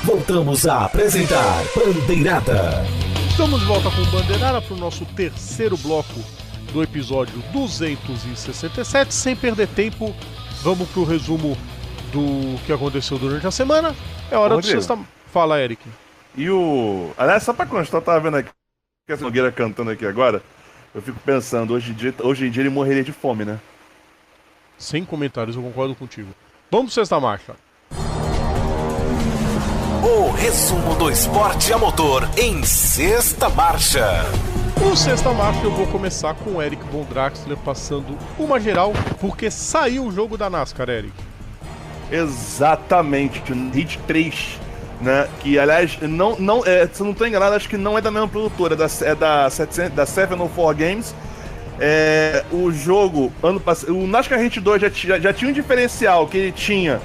voltamos a apresentar Bandeirada. Estamos de volta com Bandeirada para o nosso terceiro bloco do episódio 267. Sem perder tempo, vamos para o resumo do que aconteceu durante a semana. É hora do sexta... Fala, Eric. E o... Aliás, só pra constar, eu tava vendo aqui essa Nogueira cantando aqui agora. Eu fico pensando, hoje em dia ele morreria de fome, né? Sem comentários, eu concordo contigo. Vamos pro Sexta Marcha. O resumo do esporte a motor em Sexta Marcha. No Sexta Marcha eu vou começar com o Eric Von Draxler passando uma geral, porque saiu o jogo da NASCAR, Eric. Exatamente, o Hit 3, né? Que, aliás, se eu não tô enganado, acho que não é da mesma produtora, é da 704 Games. O jogo, ano passado, o NASCAR Hit 2 já tinha um diferencial, que ele tinha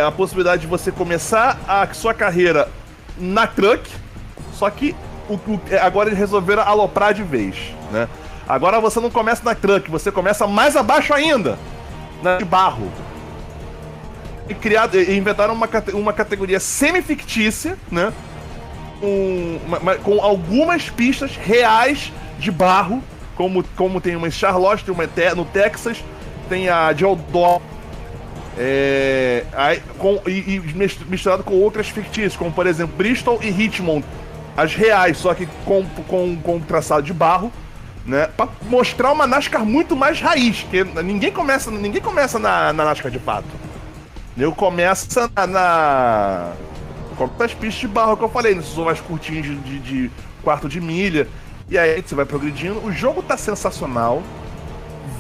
a possibilidade de você começar a sua carreira na truck, só que agora eles resolveram aloprar de vez, né? Agora você não começa na truck, você começa mais abaixo ainda, na de barro. E inventaram uma categoria semi-fictícia, né? Com algumas pistas reais de barro, como tem uma em Charlotte, tem uma no Texas, tem a de Eldor, misturado com outras fictícias, como por exemplo Bristol e Richmond, as reais, só que com traçado de barro, né? Pra mostrar uma NASCAR muito mais raiz, que ninguém começa na NASCAR de fato. Eu começo nas pistas de barro que eu falei, nesses mais curtinhos de quarto de milha. E aí você vai progredindo. O jogo tá sensacional.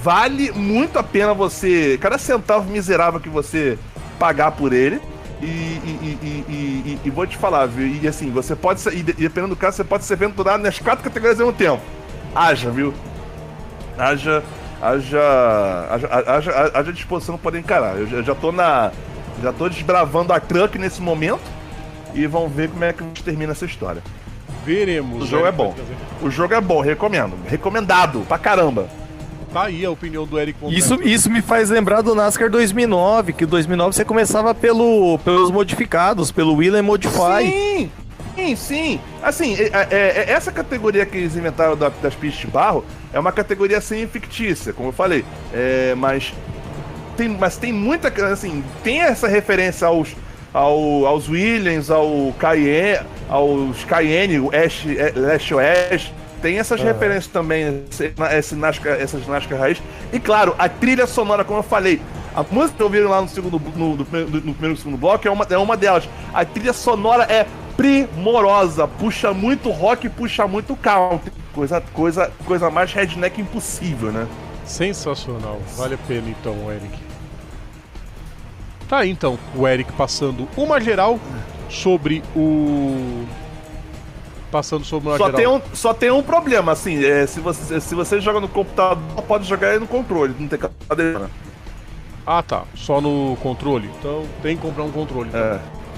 Vale muito a pena você... Cada centavo miserável que você pagar por ele. E vou te falar, viu? E assim, você pode ser... E dependendo do caso, você pode se aventurar nas 4 categorias ao mesmo tempo. Viu? Haja disposição para poder encarar. Eu já tô desbravando a truck nesse momento e vamos ver como é que a gente termina essa história. Veremos. O jogo é bom. O jogo é bom, recomendo. Recomendado pra caramba. Tá aí a opinião do Eric. Isso me faz lembrar do NASCAR 2009, que 2009 você começava pelos modificados, pelo Wheel and Modify. Sim. Assim, essa categoria que eles inventaram das pistas de barro é uma categoria assim fictícia, como eu falei. Mas tem muita, assim, tem essa referência aos Williams, aos Cayenne, Leste Oeste. Tem essas referências também, essas NASCAR raiz. E claro, a trilha sonora, como eu falei, a música que ouviram lá no primeiro e segundo bloco é uma delas. A trilha sonora é primorosa, puxa muito rock, puxa muito country. Coisa mais redneck impossível, né? Sensacional, vale a pena então, Eric. Tá aí então, o Eric passando uma geral sobre o... Só tem um problema, assim, se você joga no computador, pode jogar ele no controle, não tem cadeira. Ah tá, só no controle? Então tem que comprar um controle.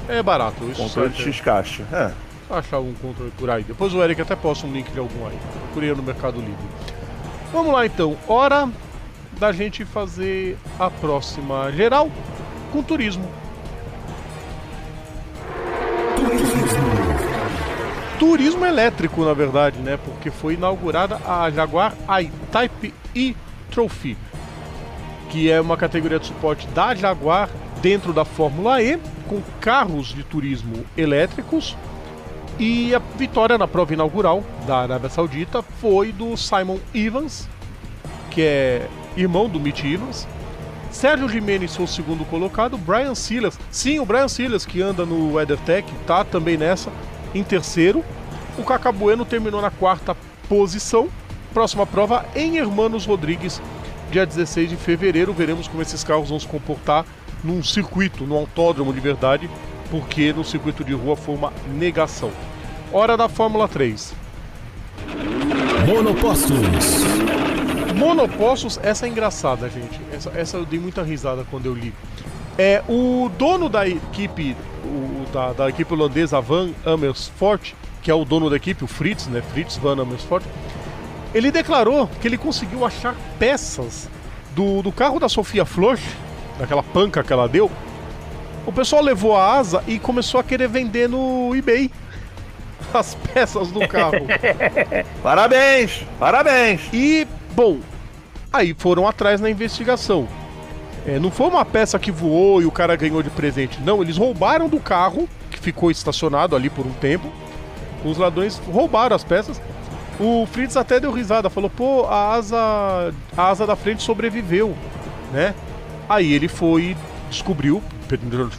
É barato, isso. Controle de X-Caixa, achar algum controle por aí. Depois o Eric até posta um link de algum aí. Procurei no Mercado Livre. Vamos lá então, hora da gente fazer a próxima geral com turismo. Turismo elétrico, na verdade, né? Porque foi inaugurada a Jaguar I-Type e-Trophy, que é uma categoria de suporte da Jaguar dentro da Fórmula E, com carros de turismo elétricos. E a vitória na prova inaugural da Arábia Saudita foi do Simon Evans, que é irmão do Mitch Evans. Sérgio Jimenez foi o segundo colocado. Brian Silas, sim, o Brian Silas, que anda no WeatherTech, tá também nessa, em terceiro. O Cacá Bueno terminou na quarta posição. Próxima prova em Hermanos Rodrigues, dia 16 de fevereiro. Veremos como esses carros vão se comportar num circuito, num autódromo de verdade, porque no circuito de rua foi uma negação. Hora da Fórmula 3. Monopostos, essa é engraçada, gente. Essa eu dei muita risada quando eu li. O dono da equipe, da equipe holandesa Van Amersfoort, que é o dono da equipe, o Fritz, né? Fritz Van Amersfoort, ele declarou que ele conseguiu achar peças do carro da Sofia Flörsch, daquela panca que ela deu, O pessoal levou a asa e começou a querer vender no eBay as peças do carro. Parabéns! Parabéns! E, bom, aí foram atrás na investigação. Não foi uma peça que voou e o cara ganhou de presente. Não, eles roubaram do carro, que ficou estacionado ali por um tempo. Os ladrões roubaram as peças. O Fritz até deu risada, falou, pô, a asa da frente sobreviveu, né? Aí ele foi, descobriu,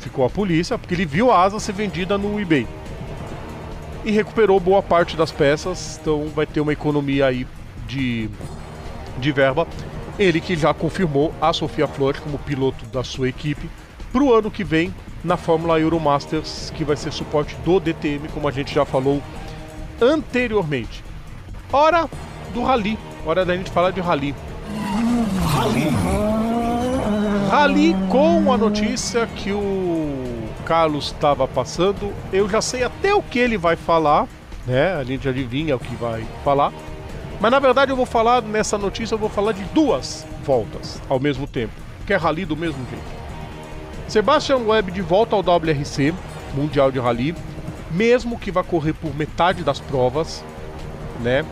ficou a polícia, porque ele viu a asa ser vendida no eBay. E recuperou boa parte das peças, então vai ter uma economia aí de verba. Ele que já confirmou a Sofia Flores como piloto da sua equipe para o ano que vem na Fórmula Euromasters, que vai ser suporte do DTM, como a gente já falou anteriormente. Hora do Rally, hora da gente falar de Rally. Rally com a notícia que o Carlos estava passando. Eu já sei até o que ele vai falar, né? A gente adivinha o que vai falar. Mas na verdade eu vou falar, nessa notícia eu vou falar de 2 voltas ao mesmo tempo, que é Rally do mesmo jeito. Sebastian Loeb de volta ao WRC, Mundial de Rally, mesmo que vá correr por metade das provas, né?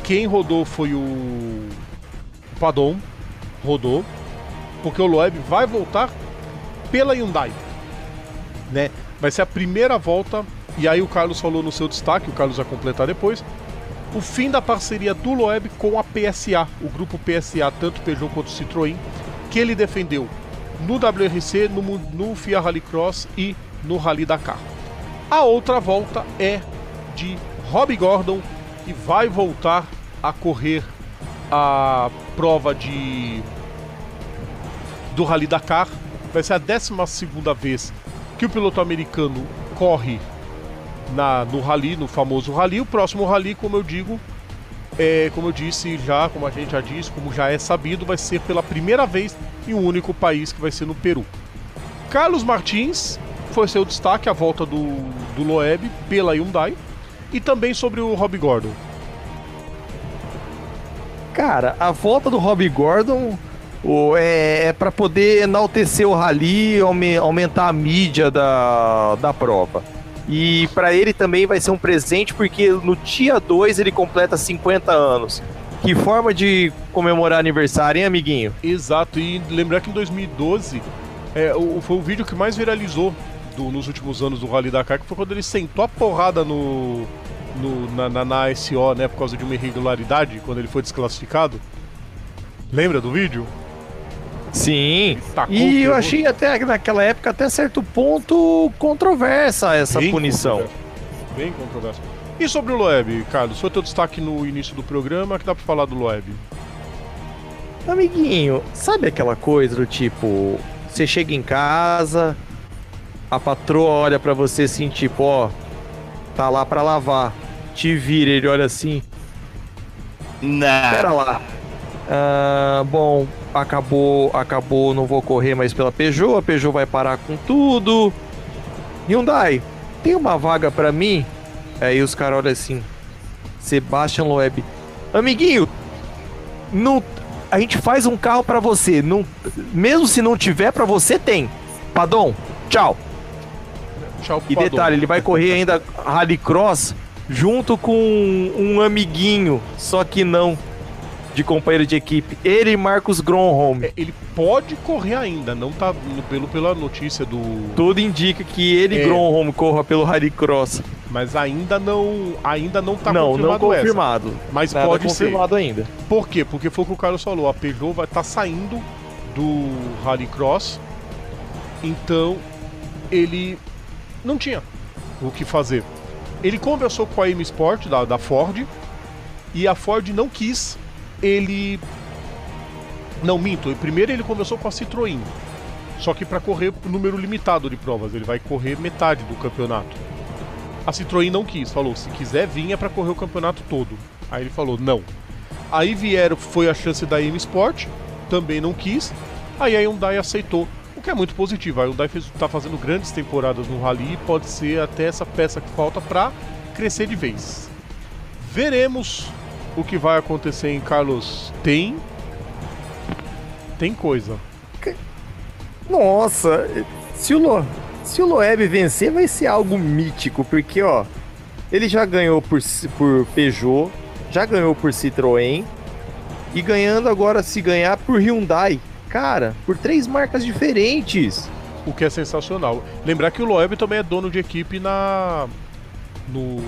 Quem rodou foi o Padon, rodou, porque o Loeb vai voltar pela Hyundai, né? Vai ser a primeira volta, e aí o Carlos falou no seu destaque, o Carlos vai completar depois, o fim da parceria do Loeb com a PSA, o grupo PSA, tanto Peugeot quanto Citroën, que ele defendeu no WRC, no FIA Rallycross e no Rally Dakar. A outra volta é de Robbie Gordon, que vai voltar a correr a prova do Rally Dakar. Vai ser a 12ª vez que o piloto americano corre no Rally, no famoso Rally. O próximo Rally, como eu disse já, como a gente já disse, como já é sabido, vai ser pela primeira vez em um único país, que vai ser no Peru. Carlos Martins foi seu destaque, a volta do Loeb pela Hyundai, e também sobre o Robbie Gordon. Cara, a volta do Robbie Gordon é para poder enaltecer o Rally, aumentar a mídia da prova. E para ele também vai ser um presente, porque no dia 2 ele completa 50 anos. Que forma de comemorar aniversário, hein, amiguinho? Exato, e lembrar que em 2012 foi o vídeo que mais viralizou nos últimos anos do Rally Dakar, que foi quando ele sentou a porrada na ASO, né, por causa de uma irregularidade, quando ele foi desclassificado. Lembra do vídeo? Sim, e eu achei até naquela época, até certo ponto, controversa essa punição. Bem controversa. E sobre o Loeb, Carlos? Foi teu destaque no início do programa, que dá pra falar do Loeb? Amiguinho, sabe aquela coisa do tipo, você chega em casa, a patroa olha pra você assim, tipo, ó, tá lá pra lavar, te vira, ele olha assim, pera lá. Bom, acabou, não vou correr mais pela Peugeot, a Peugeot vai parar com tudo. Hyundai, tem uma vaga pra mim? Aí os caras olham assim, Sebastian Loeb, amiguinho, não, a gente faz um carro pra você, não, mesmo se não tiver pra você, tem. Padon, tchau. Tchau, e Padon. Detalhe, ele vai correr ainda Rallycross junto com um amiguinho, só que não de companheiro de equipe, ele e Marcos Gronholm. Ele pode correr ainda, não tá pela notícia do... Tudo indica que ele e Gronholm corra pelo Rallycross. Mas ainda não tá confirmado. Não confirmado. Mas nada pode confirmado ser. Ainda. Por quê? Porque foi o que o Carlos falou, a Peugeot vai estar saindo do Rallycross, então ele não tinha o que fazer. Ele conversou com a M Sport da Ford, e a Ford não quis. Primeiro ele conversou com a Citroën, só que para correr número limitado de provas, ele vai correr metade do campeonato. A Citroën não quis, falou, se quiser vinha para correr o campeonato todo. Aí ele falou, não. Aí foi a chance da M Sport, também não quis, aí a Hyundai aceitou, o que é muito positivo. A Hyundai tá fazendo grandes temporadas no Rally e pode ser até essa peça que falta para crescer de vez. Veremos o que vai acontecer em Carlos. Tem coisa. Nossa, Se o Loeb vencer, vai ser algo mítico, porque, ó, ele já ganhou por Peugeot, já ganhou por Citroën, e ganhando agora, se ganhar, por Hyundai. Cara, por 3 marcas diferentes. O que é sensacional. Lembrar que o Loeb também é dono de equipe no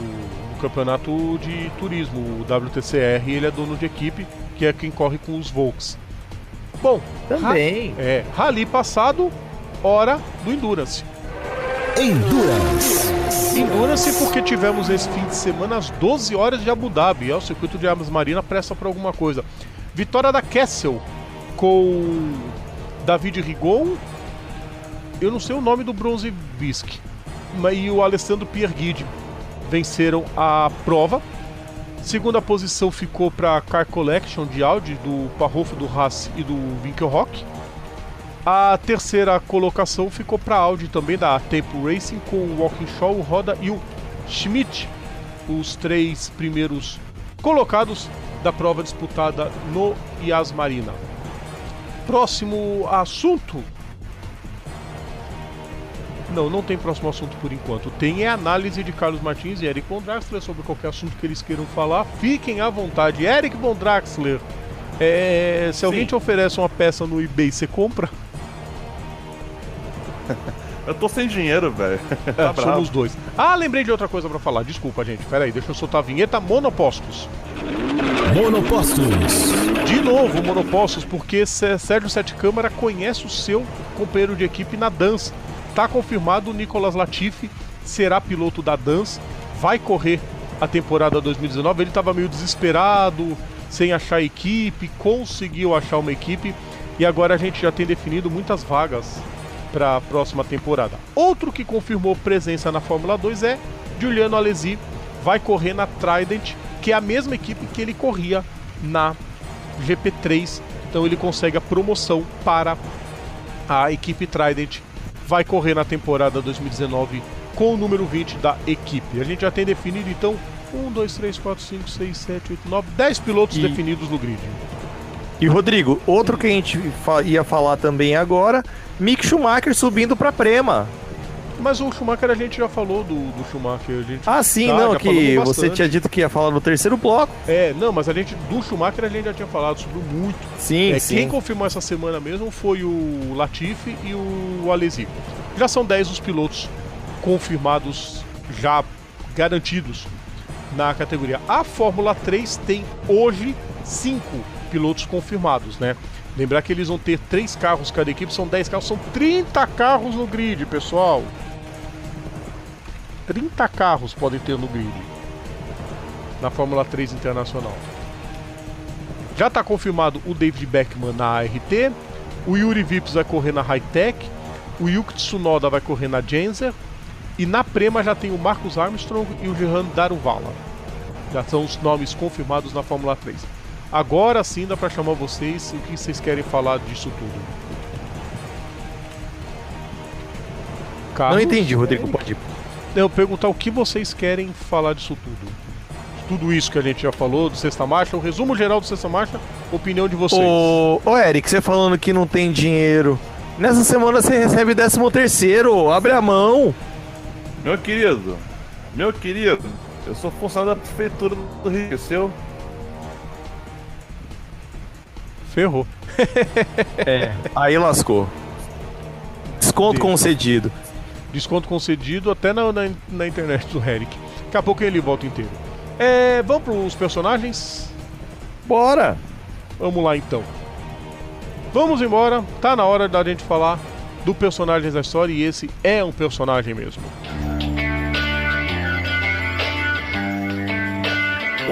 campeonato de turismo, o WTCR, ele é dono de equipe, que é quem corre com os Volks. Bom, também. Rally passado, hora do Endurance. Endurance porque tivemos esse fim de semana às 12 horas de Abu Dhabi. O circuito de Armas Marina presta para alguma coisa. Vitória da Kessel com David Rigon. Eu não sei o nome do Bronze Bisc. E o Alessandro Pierguidi venceram a prova. Segunda posição ficou para a Car Collection de Audi, do Parrofo, do Haas e do Winkelhock. A terceira colocação ficou para a Audi também, da Tempo Racing, com o Walkinshaw, o Roda e o Schmidt, os 3 primeiros colocados da prova disputada no Yas Marina. Próximo assunto. Não tem próximo assunto por enquanto. Tem a análise de Carlos Martins e Eric von Draxler sobre qualquer assunto que eles queiram falar. Fiquem à vontade. Eric von Draxler, se alguém te oferece uma peça no eBay, você compra? Eu tô sem dinheiro, velho. Somos 2. Lembrei de outra coisa pra falar. Desculpa, gente. Pera aí, deixa eu soltar a vinheta. Monopostos. De novo, Monopostos, porque Sérgio Sete Câmara conhece o seu companheiro de equipe na dança. Tá confirmado, o Nicolas Latifi será piloto da Dance, vai correr a temporada 2019. Ele estava meio desesperado, sem achar equipe, conseguiu achar uma equipe e agora a gente já tem definido muitas vagas para a próxima temporada. Outro que confirmou presença na Fórmula 2 é Giuliano Alesi, vai correr na Trident, que é a mesma equipe que ele corria na GP3, então ele consegue a promoção para a equipe Trident. Vai correr na temporada 2019 com o número 20 da equipe. A gente já tem definido, então, 1, 2, 3, 4, 5, 6, 7, 8, 9, 10 pilotos definidos no grid. E, Rodrigo, outro que a gente ia falar também agora, Mick Schumacher subindo para Prema. Mas o Schumacher, a gente já falou do Schumacher. Sim, que você tinha dito que ia falar no terceiro bloco. Mas do Schumacher a gente já tinha falado sobre muito. Sim. Quem confirmou essa semana mesmo foi o Latifi e o Alesi. Já são 10 os pilotos confirmados, já garantidos na categoria. A Fórmula 3 tem hoje 5 pilotos confirmados, né? Lembrar que eles vão ter 3 carros cada equipe, são 10 carros, são 30 carros no grid, pessoal. 30 carros podem ter no grid na Fórmula 3 Internacional. Já está confirmado o David Beckman na ART, o Yuri Vips vai correr na Hightech, o Yuki Tsunoda vai correr na Genser e na Prema já tem o Marcus Armstrong e o Jehan Daruvala. Já são os nomes confirmados na Fórmula 3. Agora sim dá para chamar vocês, o que vocês querem falar disso tudo. Carlos, não entendi, Rodrigo, pode ir. Eu perguntar o que vocês querem falar disso tudo. Tudo isso que a gente já falou do Sexta Marcha, o resumo geral do Sexta Marcha, opinião de vocês. Ô Eric, você falando que não tem dinheiro. Nessa semana você recebe 13º, abre a mão. Meu querido, eu sou funcionário da prefeitura do Rio, o seu? Ferrou. Aí lascou. Desconto concedido. Desconto concedido até na internet do Eric. Daqui a pouco ele volta inteiro. Vamos pros personagens? Bora! Vamos lá então. Vamos embora. Tá na hora da gente falar do personagem da história e esse é um personagem mesmo.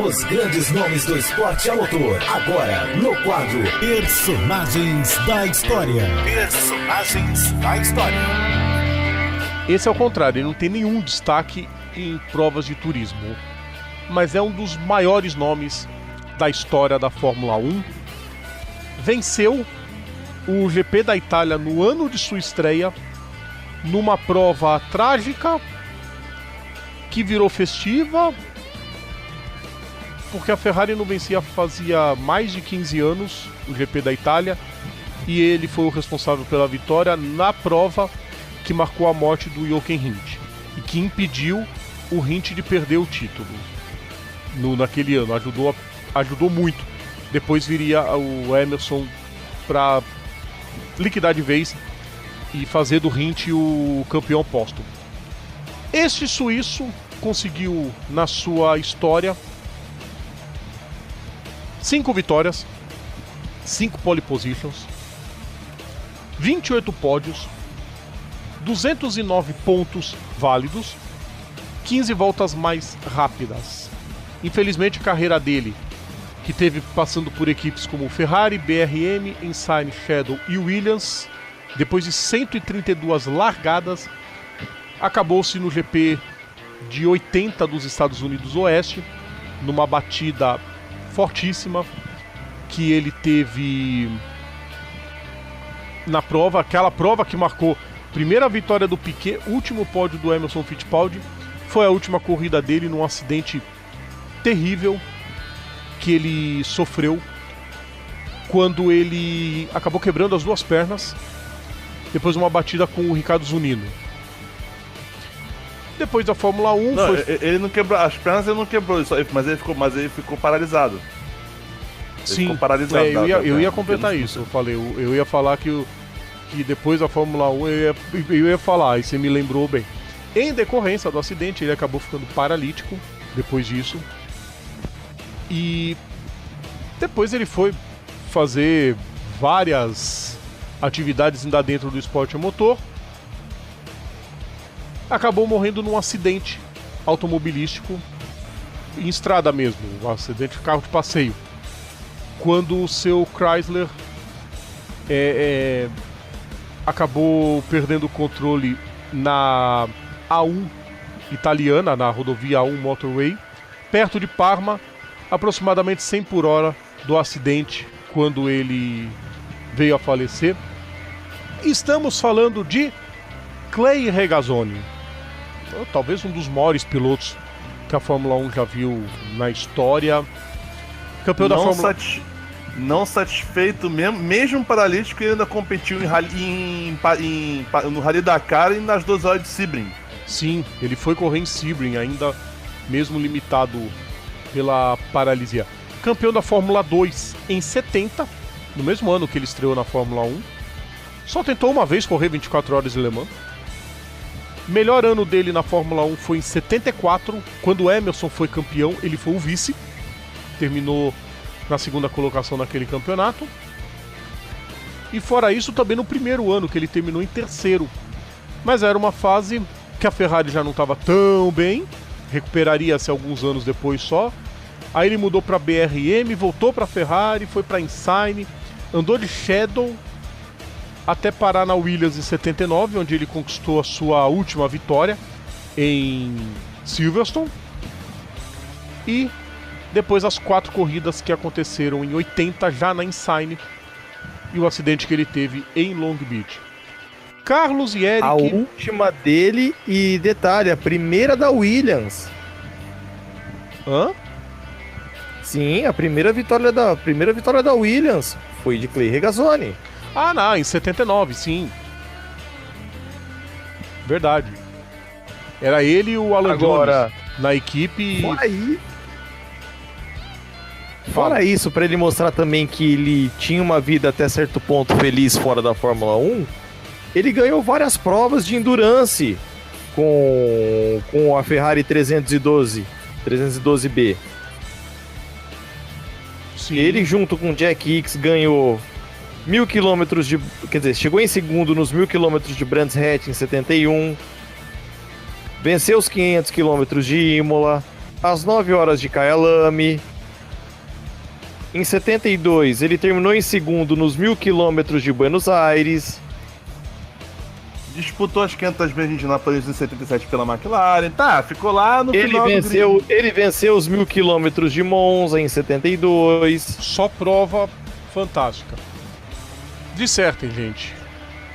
Os grandes nomes do esporte a motor. Agora, no quadro Personagens da História. Personagens da História. Esse é o contrário, ele não tem nenhum destaque em provas de turismo. Mas é um dos maiores nomes da história da Fórmula 1. Venceu o GP da Itália no ano de sua estreia, numa prova trágica, que virou festiva, porque a Ferrari não vencia fazia mais de 15 anos o GP da Itália, e ele foi o responsável pela vitória na prova que marcou a morte do Jochen Rindt e que impediu o Rindt de perder o título naquele ano. Ajudou muito. Depois viria o Emerson para liquidar de vez e fazer do Rindt o campeão póstumo. Este suíço conseguiu, na sua história, 5 vitórias, 5 pole positions, 28 pódios, 209 pontos válidos, 15 voltas mais rápidas. Infelizmente, a carreira dele, que teve passando por equipes como Ferrari, BRM, Ensign, Shadow e Williams, depois de 132 largadas, acabou-se no GP de 80 dos Estados Unidos Oeste, numa batida fortíssima que ele teve na prova, aquela prova que marcou primeira vitória do Piquet, último pódio do Emerson Fittipaldi. Foi a última corrida dele num acidente terrível que ele sofreu quando ele acabou quebrando as 2 pernas depois de uma batida com o Ricardo Zunino. Depois da Fórmula 1 não, ele não quebrou as pernas, ele não quebrou, mas ele ficou paralisado. Sim, ficou paralisado, eu ia completar isso. Eu ia falar que depois da Fórmula 1 eu ia falar, e você me lembrou bem. Em decorrência do acidente, ele acabou ficando paralítico depois disso. E depois ele foi fazer várias atividades ainda dentro do esporte a motor. Acabou morrendo num acidente automobilístico em estrada mesmo, um acidente de carro de passeio, quando o seu Chrysler acabou perdendo o controle na A1 italiana, na rodovia A1 Motorway, perto de Parma, aproximadamente 100 por hora do acidente, quando ele veio a falecer. Estamos falando de Clay Regazzoni, talvez um dos maiores pilotos que a Fórmula 1 já viu na história. Campeão da Fórmula... Não satisfeito mesmo paralítico, ele ainda competiu no Rally Dakar e nas 2 horas de Sebring. Sim, ele foi correr em Sebring ainda, mesmo limitado pela paralisia. Campeão da Fórmula 2 em 70, no mesmo ano que ele estreou na Fórmula 1. Só tentou uma vez correr 24 horas em Le Mans. Melhor ano dele na Fórmula 1 foi em 74, quando o Emerson foi campeão, ele foi o vice. Terminou na 2ª colocação naquele campeonato. E fora isso, também no primeiro ano, que ele terminou em 3º. Mas era uma fase que a Ferrari já não estava tão bem, recuperaria-se alguns anos depois só. Aí ele mudou para BRM, voltou para Ferrari, foi para Ensign, andou de Shadow até parar na Williams em 79, onde ele conquistou a sua última vitória em Silverstone. E depois as 4 corridas que aconteceram em 80 já na Ensign e o acidente que ele teve em Long Beach. Carlos e Eric... A última dele e, detalhe, a primeira da Williams. Hã? Sim, a primeira vitória da Williams foi de Clay Regazzoni. Ah, não, em 79, sim. Verdade. Era ele e o Alan Jones na equipe. Fora isso, pra ele mostrar também que ele tinha uma vida até certo ponto feliz fora da Fórmula 1, ele ganhou várias provas de endurance com a Ferrari 312B. Sim. Ele, junto com Jack Hicks, ganhou 1.000 quilômetros de... Quer dizer, chegou em segundo nos 1.000 quilômetros de Brands Hatch em 71. Venceu os 500 quilômetros de Imola. As 9 horas de Kyalami. Em 72, ele terminou em segundo nos 1.000 quilômetros de Buenos Aires. Disputou as 500 milhas de Indianápolis em 77 pela McLaren. Tá, ficou lá no final Ele venceu os 1.000 quilômetros de Monza em 72. Só prova fantástica. Dissertem, gente.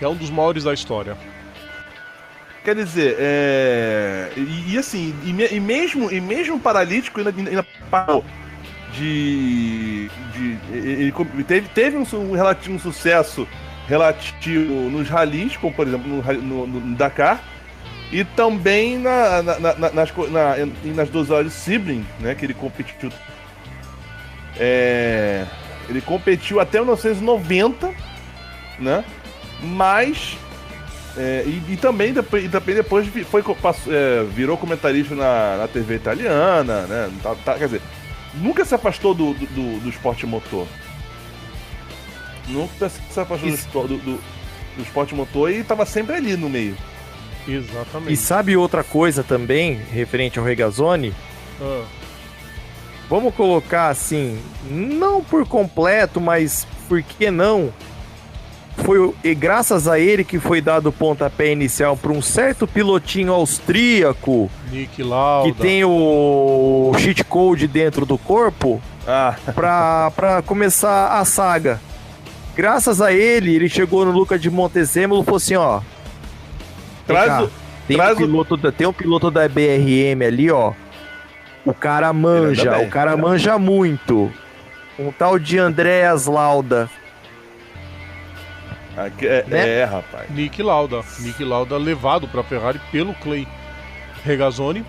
É um dos maiores da história. Quer dizer, mesmo paralítico, ainda parou ele teve um relativo sucesso relativo nos ralis, como por exemplo no Dakar, e também nas 12 horas de Sebring, né, que ele competiu. Ele competiu até 1990, né? Mas e também depois virou comentarista na TV italiana, né? Quer dizer, nunca se afastou do esporte motor. Nunca se afastou do esporte motor e estava sempre ali no meio. Exatamente. E sabe outra coisa também, referente ao Regazzoni? Vamos colocar assim, não por completo, mas por que não? Foi graças a ele que foi dado o pontapé inicial para um certo pilotinho austríaco Niki Lauda, que tem o cheat code dentro do corpo para começar a saga. Graças a ele chegou no Luca de Montezemolo e falou assim, ó, tem um piloto da BRM ali, ó. O cara manja muito. Um tal de Andreas Lauda. Rapaz. Niki Lauda levado pra Ferrari pelo Clay Regazzoni.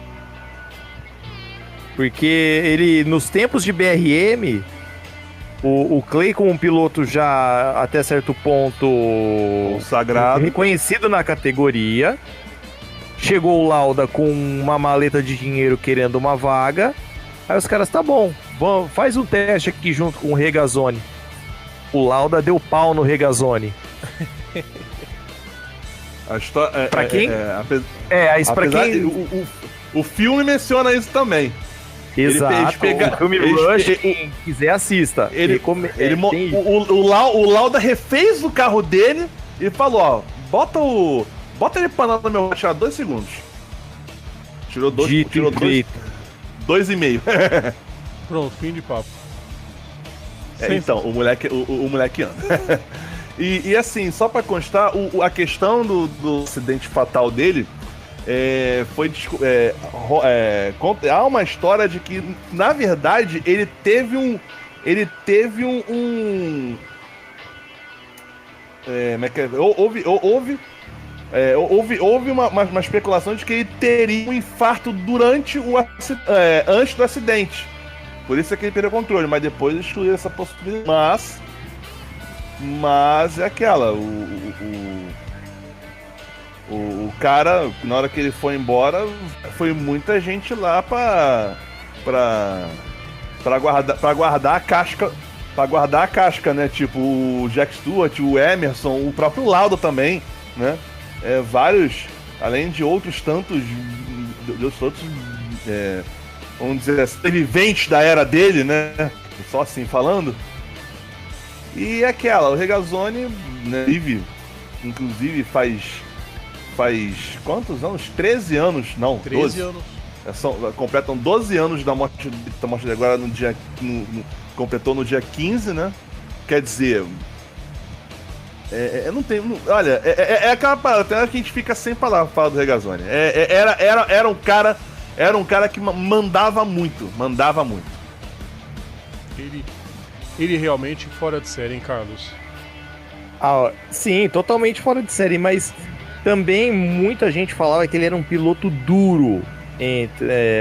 Porque ele, nos tempos de BRM, o Clay como um piloto já até certo ponto consagrado, reconhecido na categoria. Chegou o Lauda com uma maleta de dinheiro querendo uma vaga. Aí os caras, tá bom, faz um teste aqui junto com o Regazzoni. O Lauda deu pau no Regazzoni. A história, pra quem? Pra quem? O filme menciona isso também. Exato. O filme Rush, quem quiser assista. O Lauda refez o carro dele e falou, ó, bota ele pra no meu tirar 2 segundos. Tirou 2,5. Pronto, fim de papo. Então, o moleque anda. E assim, só pra constar, a questão do acidente fatal dele há uma história de que, na verdade, ele teve houve uma especulação de que ele teria um infarto antes do acidente. Por isso é que ele perdeu o controle, mas depois excluiu essa possibilidade. Mas é aquela, o cara, na hora que ele foi embora, foi muita gente lá pra guardar a casca. Pra guardar a casca, né? Tipo o Jack Stewart, o Emerson, o próprio Lauda também, né? Vários, além de outros tantos, vamos dizer assim, sobreviventes da era dele, né? Só assim falando. E o Regazzoni, né, inclusive faz quantos anos? 13 anos, não, 13 12 anos. Completam 12 anos da morte dele agora no dia. Completou no dia 15, né? Quer dizer. Não tem. Olha, aquela parada, até que a gente fica sem palavras pra falar do Regazzoni. Era um cara que mandava muito. Ele realmente fora de série, hein, Carlos? Sim, totalmente fora de série, mas também muita gente falava que ele era um piloto duro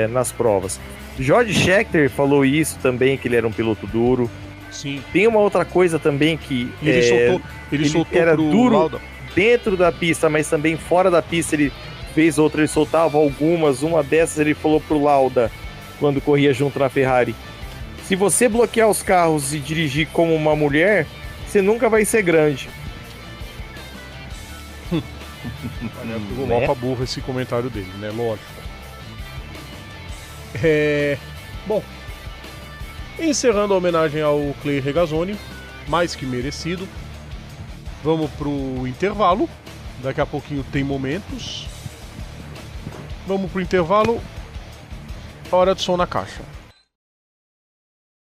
nas provas. George Scheckter falou isso também, que ele era um piloto duro. Sim. Tem uma outra coisa também que ele soltou era pro duro Lauda dentro da pista, mas também fora da pista ele fez outra, ele soltava algumas. Uma dessas ele falou pro Lauda quando corria junto na Ferrari: se você bloquear os carros e dirigir como uma mulher, você nunca vai ser grande. Pegou mal pra burro esse comentário dele, né? Lógico. Bom, encerrando a homenagem ao Clay Regazzoni, mais que merecido. Vamos pro intervalo. Daqui a pouquinho tem momentos. Vamos pro intervalo. Hora de som na caixa.